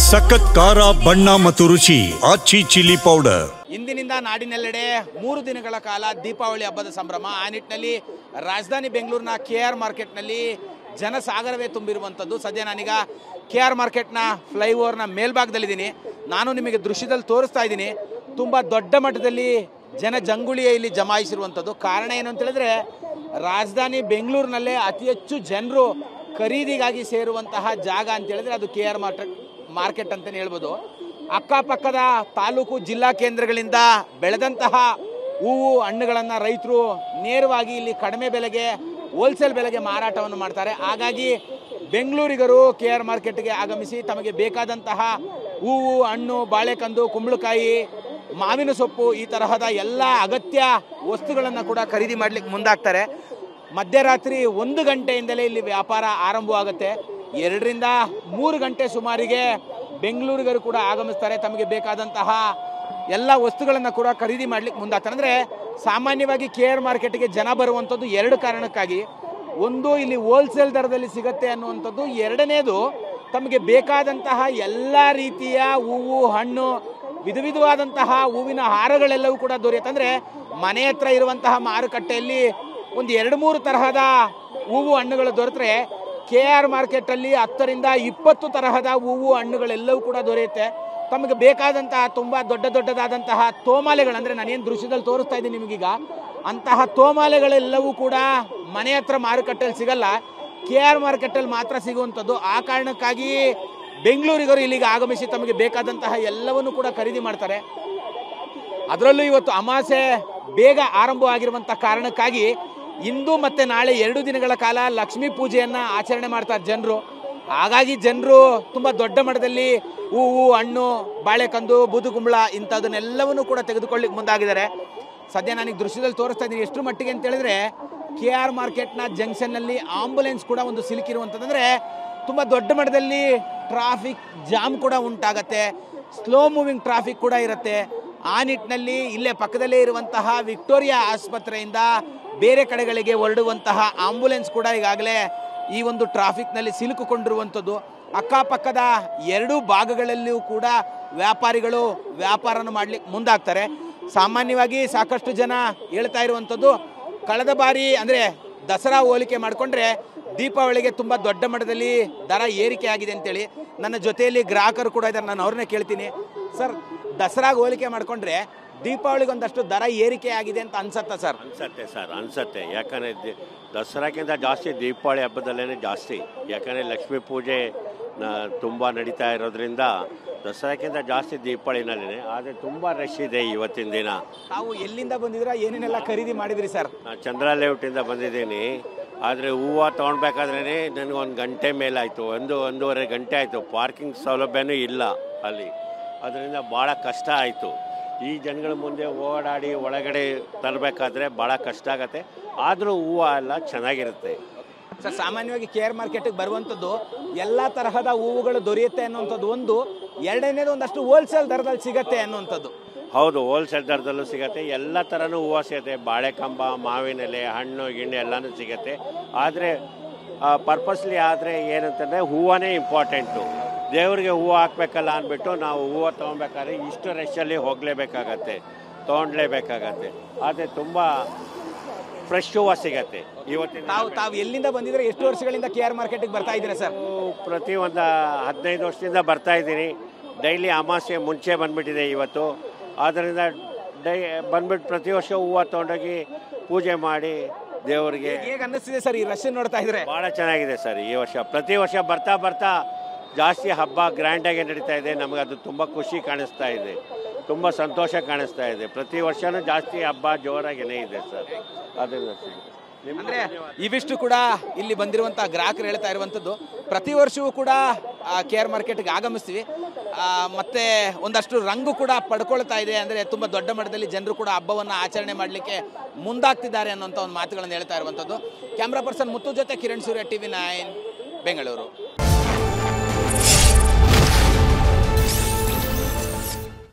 ಸಖತ್ ಖಾರ ಬಣ್ಣ ಮತ್ತು ರುಚಿ ಆಚಿ ಚಿಲ್ಲಿ ಪೌಡರ್. ಇಂದಿನಿಂದ ನಾಡಿನೆಲ್ಲೆಡೆ 3 ದಿನಗಳ ಕಾಲ ದೀಪಾವಳಿ ಹಬ್ಬದ ಸಂಭ್ರಮ. ಆ ನಿಟ್ಟಿನಲ್ಲಿ ರಾಜಧಾನಿ ಬೆಂಗಳೂರಿನ KR ಮಾರ್ಕೆಟ್ನಲ್ಲಿ ಜನಸಾಗರವೇ ತುಂಬಿರುವಂಥದ್ದು. ಸದ್ಯ ನಾನೀಗ KR ಮಾರ್ಕೆಟ್ನ ಫ್ಲೈಓವರ್ನ ಮೇಲ್ಭಾಗದಲ್ಲಿದ್ದೀನಿ. ನಾನು ನಿಮಗೆ ದೃಶ್ಯದಲ್ಲಿ ತೋರಿಸ್ತಾ ಇದ್ದೀನಿ. ತುಂಬ ದೊಡ್ಡ ಮಟ್ಟದಲ್ಲಿ ಜನಜಂಗುಳಿಯೇ ಇಲ್ಲಿ ಜಮಾಯಿಸಿರುವಂಥದ್ದು. ಕಾರಣ ಏನು ಅಂತ ಹೇಳಿದ್ರೆ, ರಾಜಧಾನಿ ಬೆಂಗಳೂರಿನಲ್ಲೇ ಅತಿ ಹೆಚ್ಚು ಜನರು ಖರೀದಿಗಾಗಿ ಸೇರುವಂತಹ ಜಾಗ ಅಂತ ಹೇಳಿದ್ರೆ ಅದು KR ಮಾರ್ಕೆಟ್ ಅಂತಲೇ ಹೇಳ್ಬೋದು. ಅಕ್ಕಪಕ್ಕದ ತಾಲೂಕು ಜಿಲ್ಲಾ ಕೇಂದ್ರಗಳಿಂದ ಬೆಳೆದಂತಹ ಹೂವು ಹಣ್ಣುಗಳನ್ನು ರೈತರು ನೇರವಾಗಿ ಇಲ್ಲಿ ಕಡಿಮೆ ಬೆಲೆಗೆ, ಹೋಲ್ಸೇಲ್ ಬೆಲೆಗೆ ಮಾರಾಟವನ್ನು ಮಾಡ್ತಾರೆ. ಹಾಗಾಗಿ ಬೆಂಗಳೂರಿಗರು KR ಮಾರ್ಕೆಟ್ಗೆ ಆಗಮಿಸಿ ತಮಗೆ ಬೇಕಾದಂತಹ ಹೂವು ಹಣ್ಣು, ಬಾಳೆಕಂದು, ಕುಂಬಳಕಾಯಿ, ಮಾವಿನ ಸೊಪ್ಪು ಈ ತರಹದ ಎಲ್ಲ ಅಗತ್ಯ ವಸ್ತುಗಳನ್ನು ಕೂಡ ಖರೀದಿ ಮಾಡಲಿಕ್ಕೆ ಮುಂದಾಗ್ತಾರೆ. ಮಧ್ಯರಾತ್ರಿ 1 ಗಂಟೆಯಿಂದಲೇ ಇಲ್ಲಿ ವ್ಯಾಪಾರ ಆರಂಭವಾಗುತ್ತೆ. 2 ರಿಂದ 3 ಗಂಟೆ ಸುಮಾರಿಗೆ ಬೆಂಗಳೂರಿಗರು ಕೂಡ ಆಗಮಿಸ್ತಾರೆ. ತಮಗೆ ಬೇಕಾದಂತಹ ಎಲ್ಲ ವಸ್ತುಗಳನ್ನು ಕೂಡ ಖರೀದಿ ಮಾಡಲಿಕ್ಕೆ ಮುಂದಾಗ್ತಾರೆ. ಅಂದರೆ ಸಾಮಾನ್ಯವಾಗಿ KR ಮಾರ್ಕೆಟ್ಗೆ ಜನ ಬರುವಂಥದ್ದು 2 ಕಾರಣಕ್ಕಾಗಿ. ಒಂದು, ಇಲ್ಲಿ ಹೋಲ್ಸೇಲ್ ದರದಲ್ಲಿ ಸಿಗುತ್ತೆ ಅನ್ನುವಂಥದ್ದು. ಎರಡನೇದು, ತಮಗೆ ಬೇಕಾದಂತಹ ಎಲ್ಲ ರೀತಿಯ ಹೂವು ಹಣ್ಣು, ವಿಧವಾದಂತಹ ಹೂವಿನ ಹಾರಗಳೆಲ್ಲವೂ ಕೂಡ ದೊರೆಯುತ್ತೆ. ಅಂದರೆ ಮನೆ ಹತ್ರ ಇರುವಂತಹ ಮಾರುಕಟ್ಟೆಯಲ್ಲಿ ಒಂದು 2-3 ತರಹದ ಹೂವು ಹಣ್ಣುಗಳು ದೊರೆತರೆ KR ಮಾರ್ಕೆಟಲ್ಲಿ 10 ರಿಂದ 20 ತರಹದ ಹೂವು ಹಣ್ಣುಗಳೆಲ್ಲವೂ ಕೂಡ ದೊರೆಯುತ್ತೆ. ತಮಗೆ ಬೇಕಾದಂತಹ ತುಂಬ ದೊಡ್ಡದಾದಂತಹ ತೋಮಾಲೆಗಳು, ಅಂದರೆ ನಾನೇನು ದೃಶ್ಯದಲ್ಲಿ ತೋರಿಸ್ತಾ ಇದ್ದೀನಿ ನಿಮಗೀಗ, ಅಂತಹ ತೋಮಾಲೆಗಳೆಲ್ಲವೂ ಕೂಡ ಮನೆ ಹತ್ರ ಮಾರುಕಟ್ಟೆಯಲ್ಲಿ ಸಿಗಲ್ಲ, KR ಮಾರ್ಕೆಟಲ್ಲಿ ಮಾತ್ರ ಸಿಗುವಂಥದ್ದು. ಆ ಕಾರಣಕ್ಕಾಗಿ ಬೆಂಗಳೂರಿಗರು ಇಲ್ಲಿಗೆ ಆಗಮಿಸಿ ತಮಗೆ ಬೇಕಾದಂತಹ ಎಲ್ಲವನ್ನು ಕೂಡ ಖರೀದಿ ಮಾಡ್ತಾರೆ. ಅದರಲ್ಲೂ ಇವತ್ತು ಅಮಾವಾಸ್ಯೆ ಬೇಗ ಆರಂಭವಾಗಿರುವಂಥ ಕಾರಣಕ್ಕಾಗಿ ಇಂದು ಮತ್ತು ನಾಳೆ 2 ದಿನಗಳ ಕಾಲ ಲಕ್ಷ್ಮೀ ಪೂಜೆಯನ್ನು ಆಚರಣೆ ಮಾಡ್ತಾರೆ ಜನರು. ಹಾಗಾಗಿ ಜನರು ತುಂಬ ದೊಡ್ಡ ಮಟ್ಟದಲ್ಲಿ ಹೂವು ಹಣ್ಣು, ಬಾಳೆಕಂದು, ಬೂದುಗುಂಬಳ ಇಂಥದನ್ನೆಲ್ಲವನ್ನೂ ಕೂಡ ತೆಗೆದುಕೊಳ್ಳಿಕ್ಕೆ ಮುಂದಾಗಿದ್ದಾರೆ. ಸದ್ಯ ನನಗೆ ದೃಶ್ಯದಲ್ಲಿ ತೋರಿಸ್ತಾ ಇದ್ದೀನಿ. ಎಷ್ಟು ಮಟ್ಟಿಗೆ ಅಂತ ಹೇಳಿದ್ರೆ, KR ಮಾರ್ಕೆಟ್ನ ಜಂಕ್ಷನ್ನಲ್ಲಿ ಆಂಬುಲೆನ್ಸ್ ಕೂಡ ಒಂದು ಸಿಲುಕಿರುವಂಥದ್ದು. ಅಂದರೆ ತುಂಬ ದೊಡ್ಡ ಮಟ್ಟದಲ್ಲಿ ಟ್ರಾಫಿಕ್ ಜಾಮ್ ಕೂಡ ಉಂಟಾಗತ್ತೆ, ಸ್ಲೋ ಮೂವಿಂಗ್ ಟ್ರಾಫಿಕ್ ಕೂಡ ಇರುತ್ತೆ. ಆ ನಿಟ್ಟಿನಲ್ಲಿ ಇಲ್ಲೇ ಪಕ್ಕದಲ್ಲೇ ಇರುವಂತಹ ವಿಕ್ಟೋರಿಯಾ ಆಸ್ಪತ್ರೆಯಿಂದ ಬೇರೆ ಕಡೆಗಳಿಗೆ ಹೊರಡುವಂತಹ ಆಂಬುಲೆನ್ಸ್ ಕೂಡ ಈಗಾಗಲೇ ಈ ಒಂದು ಟ್ರಾಫಿಕ್ನಲ್ಲಿ ಸಿಲುಕಿಕೊಂಡಿರುವಂಥದ್ದು. ಅಕ್ಕಪಕ್ಕದ 2 ಭಾಗಗಳಲ್ಲಿಯೂ ಕೂಡ ವ್ಯಾಪಾರಿಗಳು ವ್ಯಾಪಾರನ ಮಾಡಲಿಕ್ಕೆ ಮುಂದಾಗ್ತಾರೆ. ಸಾಮಾನ್ಯವಾಗಿ ಸಾಕಷ್ಟು ಜನ ಹೇಳ್ತಾ ಇರುವಂಥದ್ದು, ಕಳೆದ ಬಾರಿ ಅಂದರೆ ದಸರಾ ಹೋಲಿಕೆ ಮಾಡಿಕೊಂಡ್ರೆ ದೀಪಾವಳಿಗೆ ತುಂಬ ದೊಡ್ಡ ಮಟ್ಟದಲ್ಲಿ ದರ ಏರಿಕೆ ಆಗಿದೆ ಅಂತೇಳಿ. ನನ್ನ ಜೊತೆಯಲ್ಲಿ ಗ್ರಾಹಕರು ಕೂಡ ಇದ್ದಾರೆ, ನಾನು ಅವ್ರನ್ನೇ ಕೇಳ್ತೀನಿ. ಸರ್, ದಸರಾಗೆ ಹೋಲಿಕೆ ಮಾಡಿಕೊಂಡ್ರೆ ದೀಪಾವಳಿಗೆ ಒಂದಷ್ಟು ದರ ಏರಿಕೆ ಆಗಿದೆ ಅಂತ ಅನ್ಸತ್ತಾ ಸರ್? ಅನ್ಸತ್ತೆ. ಯಾಕಂದರೆ ದಸರಾಕ್ಕಿಂತ ಜಾಸ್ತಿ ದೀಪಾವಳಿ ಹಬ್ಬದಲ್ಲೇ ಜಾಸ್ತಿ. ಯಾಕಂದರೆ ಲಕ್ಷ್ಮೀ ಪೂಜೆ ತುಂಬ ನಡೀತಾ ಇರೋದ್ರಿಂದ ದಸರಾಕ್ಕಿಂತ ಜಾಸ್ತಿ ದೀಪಾವಳಿನಲ್ಲೇ. ಆದರೆ ತುಂಬ ರಶ್ ಇದೆ ಇವತ್ತಿನ ದಿನ. ತಾವು ಎಲ್ಲಿಂದ ಬಂದಿದ್ದೀರಾ, ಏನೇನೆಲ್ಲ ಖರೀದಿ ಮಾಡಿದ್ರಿ ಸರ್? ನಾನು ಚಂದ್ರ ಲೇಔಟಿಂದ ಬಂದಿದ್ದೀನಿ. ಆದರೆ ಹೂವು ತೊಗೊಳ್ಬೇಕಾದ್ರೇ ನನಗೆ 1 ಗಂಟೆ ಮೇಲಾಯಿತು, 1-1.5 ಗಂಟೆ ಆಯಿತು. ಪಾರ್ಕಿಂಗ್ ಸೌಲಭ್ಯನೂ ಇಲ್ಲ ಅಲ್ಲಿ. ಅದರಿಂದ ಭಾಳ ಕಷ್ಟ ಆಯಿತು. ಈ ಜನಗಳ ಮುಂದೆ ಓಡಾಡಿ ಒಳಗಡೆ ತರಬೇಕಾದ್ರೆ ಭಾಳ ಕಷ್ಟ ಆಗುತ್ತೆ. ಆದರೂ ಹೂವು ಎಲ್ಲ ಚೆನ್ನಾಗಿರುತ್ತೆ ಸರ್. ಸಾಮಾನ್ಯವಾಗಿ KR ಮಾರ್ಕೆಟಿಗೆ ಬರುವಂಥದ್ದು ಎಲ್ಲ ತರಹದ ಹೂವುಗಳು ದೊರೆಯುತ್ತೆ ಅನ್ನುವಂಥದ್ದು ಒಂದು. ಎರಡನೇದು, ಒಂದಷ್ಟು ಹೋಲ್ಸೇಲ್ ದರದಲ್ಲಿ ಸಿಗತ್ತೆ ಅನ್ನುವಂಥದ್ದು. ಹೌದು, ಹೋಲ್ಸೇಲ್ ದರದಲ್ಲೂ ಸಿಗುತ್ತೆ. ಎಲ್ಲ ಥರನೂ ಹೂವು ಸಿಗುತ್ತೆ. ಬಾಳೆಕಂಬ, ಮಾವಿನೆಲೆ, ಹಣ್ಣು ಗಿಣ್ಣು ಎಲ್ಲನೂ ಸಿಗುತ್ತೆ. ಆದರೆ ಪರ್ಪಸ್ಲಿ ಆದರೆ ಏನಂತಂದರೆ ಹೂವೇ ಇಂಪಾರ್ಟೆಂಟು. ದೇವರಿಗೆ ಹೂವು ಹಾಕಬೇಕಲ್ಲ ಅಂದ್ಬಿಟ್ಟು ನಾವು ಹೂವು ತೊಗೊಬೇಕಾದ್ರೆ ಇಷ್ಟು ರಶಲ್ಲಿ ಹೋಗಲೇಬೇಕಾಗತ್ತೆ, ತೊಗೊಳ್ಲೇಬೇಕಾಗತ್ತೆ. ಆದರೆ ತುಂಬ ಫ್ರೆಶ್ ಹೂವು ಸಿಗತ್ತೆ ಇವತ್ತಿನ. ತಾವು ಎಲ್ಲಿಂದ ಬಂದಿದ್ರೆ, ಎಷ್ಟು ವರ್ಷಗಳಿಂದ KR ಮಾರ್ಕೆಟಿಗೆ ಬರ್ತಾ ಇದ್ದೀರಾ ಸರ್? ಪ್ರತಿ ಒಂದು 15 ವರ್ಷದಿಂದ ಬರ್ತಾ ಇದ್ದೀನಿ. ಡೈಲಿ ಅಮಾವಾಸ್ಯೆ ಮುಂಚೆ ಬಂದುಬಿಟ್ಟಿದೆ ಇವತ್ತು. ಆದ್ದರಿಂದ ಬಂದ್ಬಿಟ್ಟು ಪ್ರತಿ ವರ್ಷ ಹೂವು ತೊಗೊಂಡೋಗಿ ಪೂಜೆ ಮಾಡಿ ದೇವರಿಗೆ. ಹೇಗೆ ಅನ್ನಿಸ್ತಿದೆ ಸರ್ ಈ ರಶ್ ನೋಡ್ತಾ ಇದ್ರೆ? ಭಾಳ ಚೆನ್ನಾಗಿದೆ ಸರ್ ಈ ವರ್ಷ. ಪ್ರತಿ ವರ್ಷ ಬರ್ತಾ ಜಾಸ್ತಿ ಹಬ್ಬ ಗ್ರ್ಯಾಂಡಾಗಿ ನಡೀತಾ ಇದೆ. ನಮಗೆ ಅದು ತುಂಬ ಖುಷಿ ಕಾಣಿಸ್ತಾ ಇದೆ, ತುಂಬ ಸಂತೋಷ ಕಾಣಿಸ್ತಾ ಇದೆ. ಪ್ರತಿ ವರ್ಷವೂ ಜಾಸ್ತಿ ಹಬ್ಬ ಜೋರಾಗೇ ಇದೆ ಸರ್. ಅದನ್ನು ಅಂದರೆ ಇವಿಷ್ಟು ಕೂಡ ಇಲ್ಲಿ ಬಂದಿರುವಂಥ ಗ್ರಾಹಕರು ಹೇಳ್ತಾ ಇರುವಂಥದ್ದು, ಪ್ರತಿ ವರ್ಷವೂ ಕೂಡ KR ಮಾರ್ಕೆಟ್ಗೆ ಆಗಮಿಸ್ತೀವಿ, ಮತ್ತು ಒಂದಷ್ಟು ರಂಗು ಕೂಡ ಪಡ್ಕೊಳ್ತಾ ಇದೆ. ಅಂದರೆ ತುಂಬ ದೊಡ್ಡ ಮಟ್ಟದಲ್ಲಿ ಜನರು ಕೂಡ ಹಬ್ಬವನ್ನು ಆಚರಣೆ ಮಾಡಲಿಕ್ಕೆ ಮುಂದಾಗ್ತಿದ್ದಾರೆ ಅನ್ನೋಂಥ ಒಂದು ಮಾತುಗಳನ್ನು ಹೇಳ್ತಾ ಇರುವಂಥದ್ದು. ಕ್ಯಾಮ್ರಾ ಪರ್ಸನ್ ಮುತ್ತು ಜೊತೆ ಕಿರಣ್ ಸೂರ್ಯ, TV9 ಬೆಂಗಳೂರು.